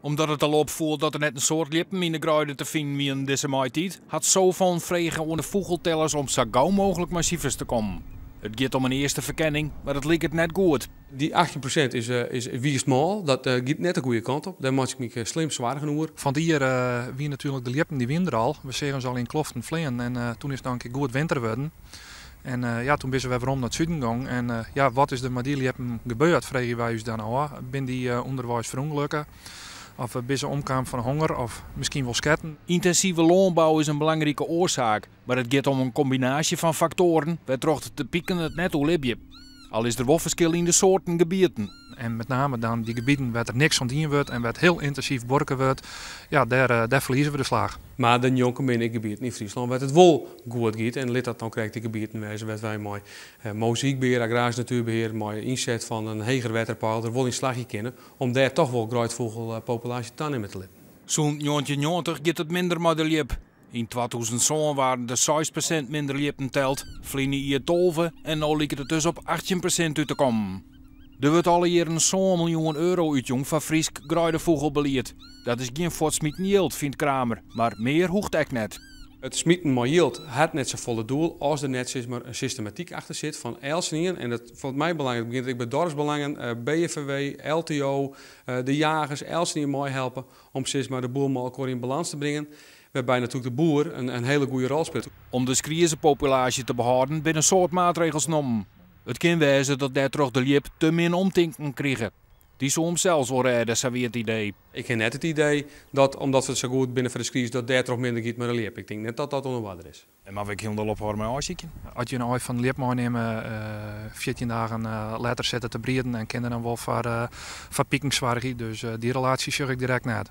Omdat het al opvoert dat er net een soort lippen in de kruiden te vinden wie in deze maitijd, had Sovon vregen aan de vogeltellers om zo gauw mogelijk massiefers te komen. Het gaat om een eerste verkenning, maar het leek het net goed. Die 18% is wie smal, dat gaat net de goede kant op. Daar moet ik me slim zwaar genoeg. Van hier wie natuurlijk de lippen die winden al. We zeggen ze al in Kloften vleen en toen is het dan een keer goed winter geworden. En toen zijn we weer om naar het zuiden gegaan. En wat is er met die lippen gebeurd, vregen wij ons dan af. Ben die onderwijs verongelukken? Of ben ze omkwamen van honger of misschien wel sketten. Intensieve landbouw is een belangrijke oorzaak, maar het gaat om een combinatie van factoren waardoor te pieken het net hoe libje. Al is er wel verschil in de soorten gebieden. En met name dan die gebieden waar er niks van dien wordt en waar het heel intensief borken wordt, ja, daar verliezen we de slag. Maar de jonge gebieden in Friesland waar het wel goed gaat en lid dat dan krijgt die gebieden wijzen waar wij mooi mozaïekbeheer, agrarisch natuurbeheer, mooi inzet van een heger waterpaal er wel in slagje kennen om daar toch wel grootvogelpopulatie tan in te letten. Zo'n 1990 gaat het minder met de liep. In 2007 waren er 6% minder liepen teld, vliegen hier 12 en nu lijkt het dus op 18% uit te komen. Er wordt alle jaar een 100 miljoen euro uitjong van Friesk gruidenvogelbeleid. Dat is geen voortsmieten yield, vindt Kramer, maar meer hoeft echt net. Het smieten met yield had net zo volle doel als er net maar een systematiek achter zit van Elseniën. En dat vond mij belangrijk. Het begint bij dorpsbelangen, BFW, LTO, de jagers, Elseniën mooi helpen om maar de boel maar in balans te brengen. Waarbij natuurlijk de boer een hele goede rol speelt. Om de skrierzenpopulatie te behouden binnen een soort maatregels genomen. Het kan wijzen dat daar toch de liep te min omtinken krijgen. Die zou hem zelfs wel redden, zo weer het idee. Ik heb net het idee dat, omdat we het zo goed binnen voor de skriers, dat daar toch minder gaat met de liep. Ik denk net dat dat onderwaarder is. En maar we kunnen wel ophouden met aanzieken. Als je een ooi van de liep meenemen, 14 dagen later zetten te breeden en kinderen dan wel voor piekenswaardig. Dus die relatie zorg ik direct net.